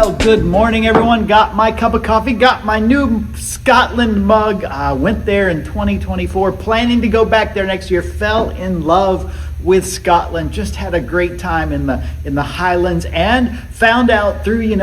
Well, good morning, everyone. Got my cup of coffee, got my new Scotland mug. Went there in 2024, planning to go back there next year. Fell in love with Scotland. Just had a great time in the Highlands, and found out through,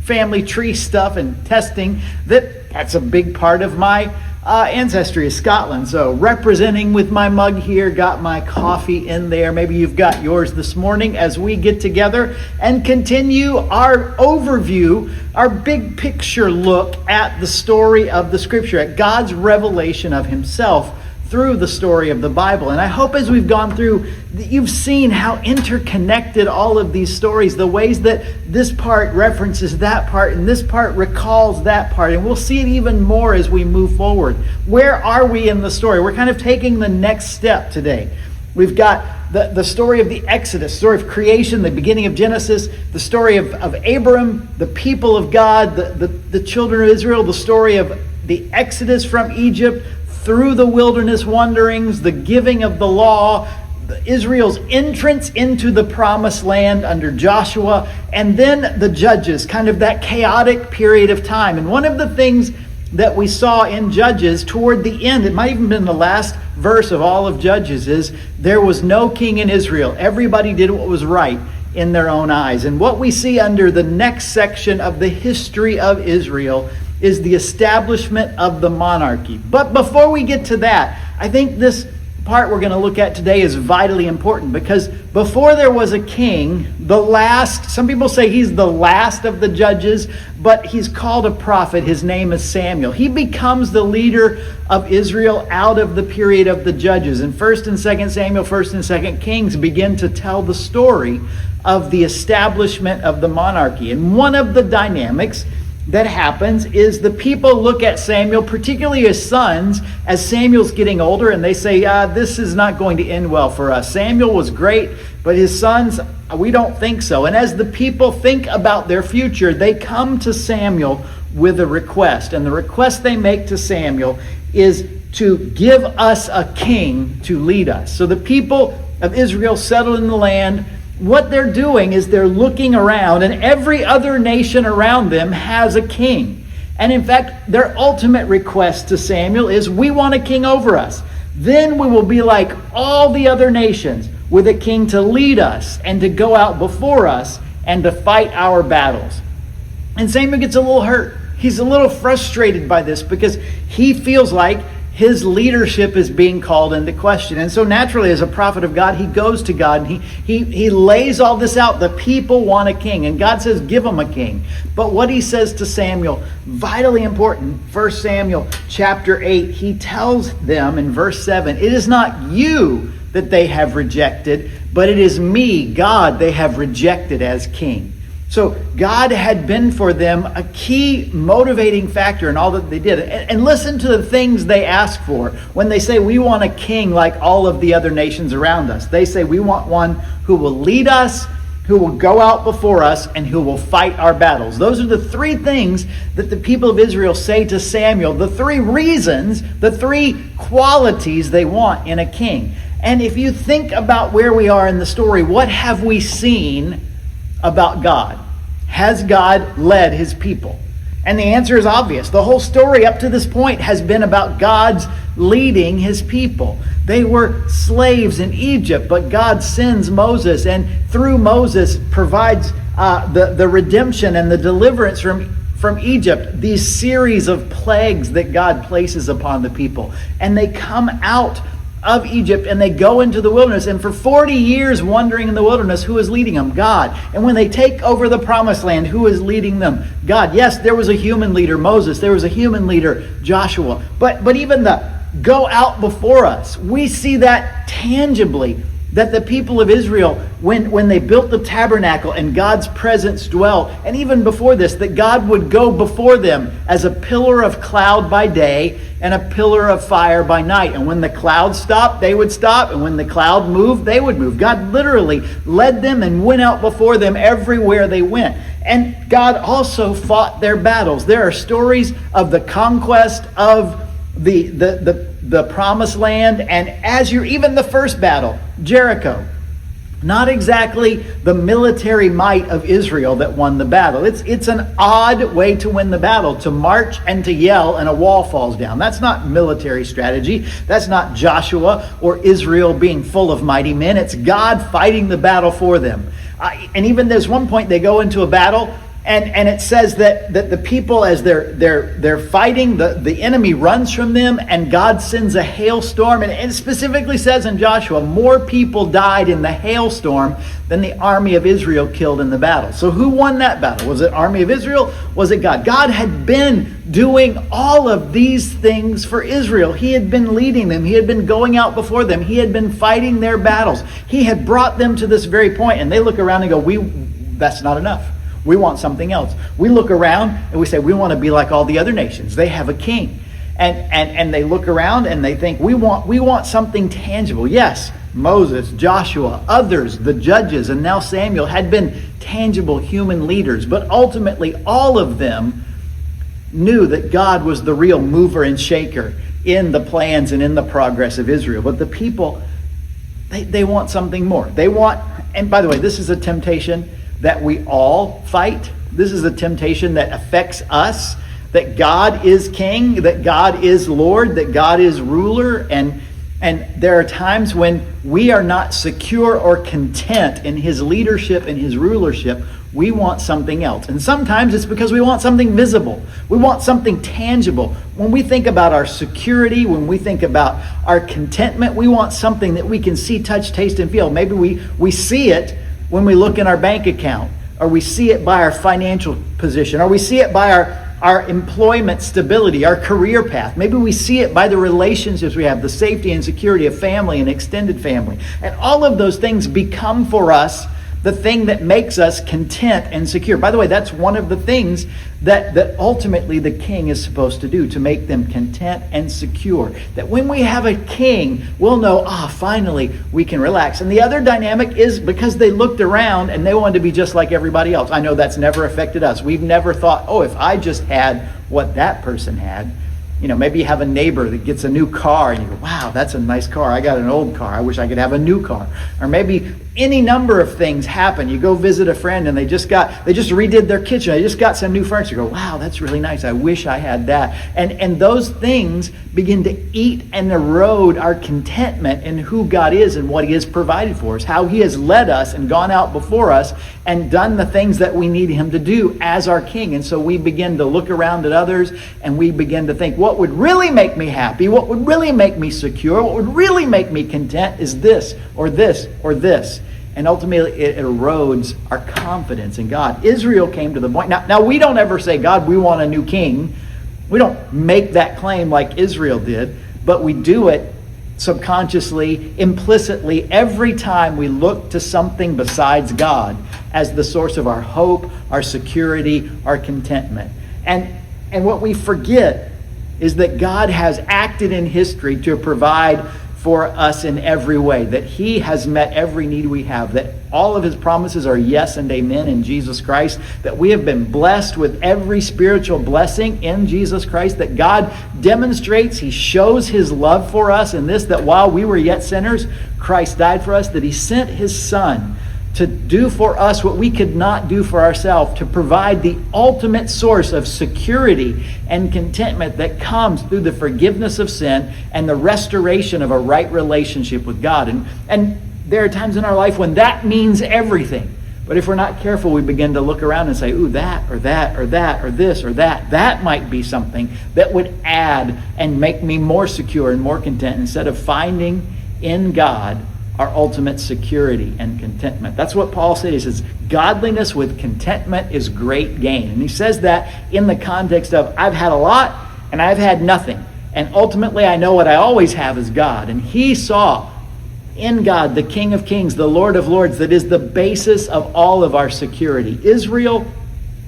family tree stuff and testing that's a big part of my ancestry is Scotland. So representing with my mug here, got my coffee in there. Maybe you've got yours this morning as we get together and continue our overview, our big picture look at the story of the scripture, at God's revelation of himself through the story of the Bible. And I hope as we've gone through, you've seen how interconnected all of these stories, the ways that this part references that part and this part recalls that part. And we'll see it even more as we move forward. Where are we in the story? We're kind of taking the next step today. We've got the story of the Exodus, story of creation, the beginning of Genesis, the story of Abram, the people of God, the children of Israel, the story of the Exodus from Egypt, through the wilderness wanderings, the giving of the law, Israel's entrance into the promised land under Joshua, and then the Judges, kind of that chaotic period of time. And one of the things that we saw in Judges toward the end, it might even have been the last verse of all of Judges, is there was no king in Israel. Everybody did what was right in their own eyes. And what we see under the next section of the history of Israel is the establishment of the monarchy. But before we get to that, I think this part we're going to look at today is vitally important, because before there was a king, some people say he's the last of the judges, but he's called a prophet. His name is Samuel. He becomes the leader of Israel out of the period of the judges. And 1st and 2nd Samuel, 1st and 2nd Kings begin to tell the story of the establishment of the monarchy. And one of the dynamics that happens is the people look at Samuel, particularly his sons, as Samuel's getting older, and they say, this is not going to end well for us. Samuel was great, but his sons, we don't think so. And as the people think about their future, they come to Samuel with a request. And the request they make to Samuel is to give us a king to lead us. So the people of Israel settled in the land. What they're doing is they're looking around, and every other nation around them has a king. And in fact, their ultimate request to Samuel is, we want a king over us. Then we will be like all the other nations, with a king to lead us and to go out before us and to fight our battles. And Samuel gets a little hurt. He's a little frustrated by this, because he feels like his leadership is being called into question. And so naturally, as a prophet of God, he goes to God and he lays all this out. The people want a king, and God says, give them a king. But what he says to Samuel, vitally important, 1 Samuel chapter 8, he tells them in verse 7, it is not you that they have rejected, but it is me, God, they have rejected as king. So God had been for them a key motivating factor in all that they did. And listen to the things they ask for. When they say, we want a king like all of the other nations around us, they say, we want one who will lead us, who will go out before us, and who will fight our battles. Those are the three things that the people of Israel say to Samuel, the three reasons, the three qualities they want in a king. And if you think about where we are in the story, what have we seen about God? Has God led his people? And the answer is obvious. The whole story up to this point has been about God's leading his people. They were slaves in Egypt, but God sends Moses, and through Moses provides the redemption and the deliverance from Egypt, these series of plagues that God places upon the people. And they come out of Egypt and they go into the wilderness, and for 40 years wandering in the wilderness, who is leading them? God. And when they take over the promised land, who is leading them? God. Yes, there was a human leader, Moses. There was a human leader, Joshua. But even the go out before us, we see that tangibly, that the people of Israel, when they built the tabernacle and God's presence dwelt, and even before this, that God would go before them as a pillar of cloud by day and a pillar of fire by night. And when the cloud stopped, they would stop. And when the cloud moved, they would move. God literally led them and went out before them everywhere they went. And God also fought their battles. There are stories of the conquest of the promised land, and even the first battle, Jericho. Not exactly the military might of Israel that won the battle. It's an odd way to win the battle, to march and to yell and a wall falls down. That's not military strategy. That's not Joshua or Israel being full of mighty men. It's God fighting the battle for them. And even there's one point they go into a battle, and it says that the people, as they're fighting, the enemy runs from them, and God sends a hailstorm. And it specifically says in Joshua, more people died in the hailstorm than the army of Israel killed in the battle. So who won that battle? Was it army of Israel? Was it God? God had been doing all of these things for Israel. He had been leading them. He had been going out before them. He had been fighting their battles. He had brought them to this very point, and they look around and go, that's not enough. We want something else. We look around and we say, we want to be like all the other nations. They have a king. And they look around and they think, we want something tangible. Yes, Moses, Joshua, others, the judges, and now Samuel had been tangible human leaders. But ultimately, all of them knew that God was the real mover and shaker in the plans and in the progress of Israel. But the people, they want something more. They want, and by the way, this is a temptation that we all fight. This is a temptation that affects us, that God is king, that God is Lord, that God is ruler. And there are times when we are not secure or content in his leadership and his rulership. We want something else. And sometimes it's because we want something visible. We want something tangible. When we think about our security, when we think about our contentment, we want something that we can see, touch, taste, and feel. Maybe we see it when we look in our bank account, or we see it by our financial position, or we see it by our employment stability, our career path. Maybe we see it by the relationships we have, the safety and security of family and extended family. And all of those things become for us the thing that makes us content and secure. By the way, that's one of the things that ultimately the king is supposed to do, to make them content and secure. That when we have a king, we'll know, finally we can relax. And the other dynamic is because they looked around and they wanted to be just like everybody else. I know that's never affected us. We've never thought, if I just had what that person had. Maybe you have a neighbor that gets a new car and you go, wow, that's a nice car. I got an old car. I wish I could have a new car. Or maybe any number of things happen. You go visit a friend and they just redid their kitchen. They just got some new furniture. You go, wow, that's really nice. I wish I had that. And those things begin to eat and erode our contentment in who God is and what he has provided for us, how he has led us and gone out before us and done the things that we need him to do as our king. And so we begin to look around at others and we begin to think, what would really make me happy, what would really make me secure, what would really make me content is this or this or this. And ultimately it erodes our confidence in God. Israel came to the point. Now we don't ever say, God, we want a new king. We don't make that claim like Israel did, but we do it subconsciously, implicitly, every time we look to something besides God as the source of our hope, our security, our contentment. And what we forget is that God has acted in history to provide for us in every way, that he has met every need we have, that all of his promises are yes and amen in Jesus Christ, that we have been blessed with every spiritual blessing in Jesus Christ, that God demonstrates, he shows his love for us in this, that while we were yet sinners, Christ died for us, that he sent his son to do for us what we could not do for ourselves, to provide the ultimate source of security and contentment that comes through the forgiveness of sin and the restoration of a right relationship with God. And there are times in our life when that means everything. But if we're not careful, we begin to look around and say, ooh, that or that or that or this or that. That might be something that would add and make me more secure and more content, instead of finding in God our ultimate security and contentment. That's what Paul said. He says, godliness with contentment is great gain. And he says that in the context of, I've had a lot and I've had nothing. And ultimately, I know what I always have is God. And he saw in God, the King of Kings, the Lord of Lords, that is the basis of all of our security. Israel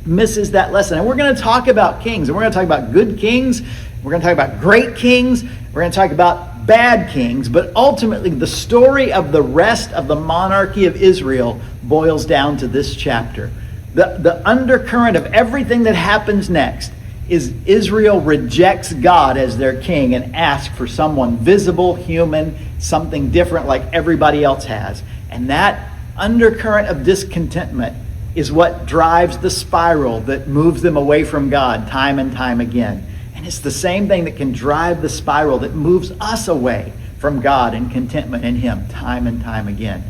misses that lesson. And we're going to talk about kings. And we're going to talk about good kings. We're going to talk about great kings. We're going to talk about bad kings, but ultimately the story of the rest of the monarchy of Israel boils down to this chapter. The undercurrent of everything that happens next is Israel rejects God as their king and asks for someone visible, human, something different like everybody else has. And that undercurrent of discontentment is what drives the spiral that moves them away from God time and time again. And it's the same thing that can drive the spiral that moves us away from God and contentment in Him time and time again.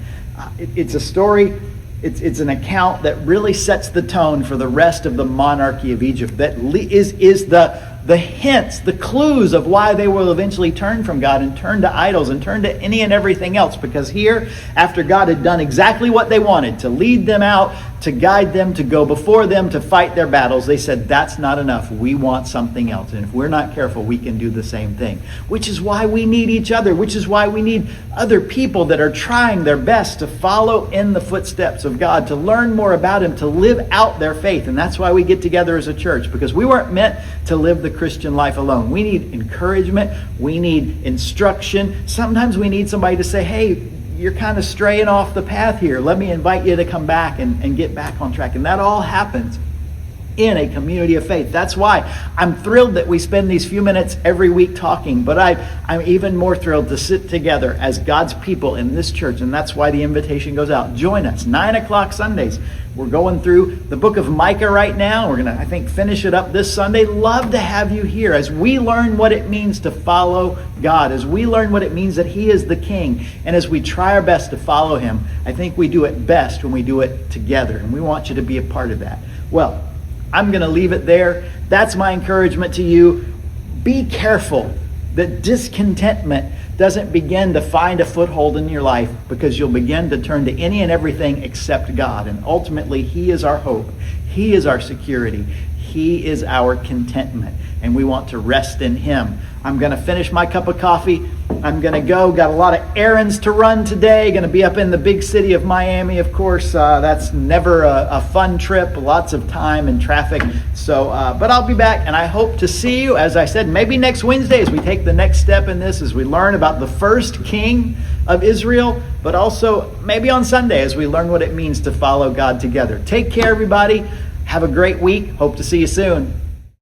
It's a story, it's an account that really sets the tone for the rest of the monarchy of Egypt. That is the hints, the clues of why they will eventually turn from God and turn to idols and turn to any and everything else. Because here, after God had done exactly what they wanted, to lead them out, to guide them, to go before them, to fight their battles, they said, that's not enough. We want something else. And if we're not careful, we can do the same thing. Which is why we need each other. Which is why we need other people that are trying their best to follow in the footsteps of God, to learn more about Him, to live out their faith. And that's why we get together as a church, because we weren't meant to live the Christian life alone. We need encouragement. We need instruction. Sometimes we need somebody to say, hey, you're kind of straying off the path here. Let me invite you to come back and get back on track. And that all happens in a community of faith. That's why I'm thrilled that we spend these few minutes every week talking, but I'm even more thrilled to sit together as God's people in this church, and that's why the invitation goes out. Join us, 9 o'clock Sundays. We're going through the book of Micah right now. We're going to, I think, finish it up this Sunday. Love to have you here as we learn what it means to follow God, as we learn what it means that He is the King, and as we try our best to follow Him. I think we do it best when we do it together, and we want you to be a part of that. Well, I'm going to leave it there. That's my encouragement to you. Be careful that discontentment doesn't begin to find a foothold in your life, because you'll begin to turn to any and everything except God. And ultimately, He is our hope. He is our security. He is our contentment. And we want to rest in Him. I'm going to finish my cup of coffee. I'm going to go. Got a lot of errands to run today. Going to be up in the big city of Miami, of course. That's never a fun trip. Lots of time and traffic. So, but I'll be back, and I hope to see you, as I said, maybe next Wednesday as we take the next step in this, as we learn about the first king of Israel, but also maybe on Sunday as we learn what it means to follow God together. Take care, everybody. Have a great week. Hope to see you soon.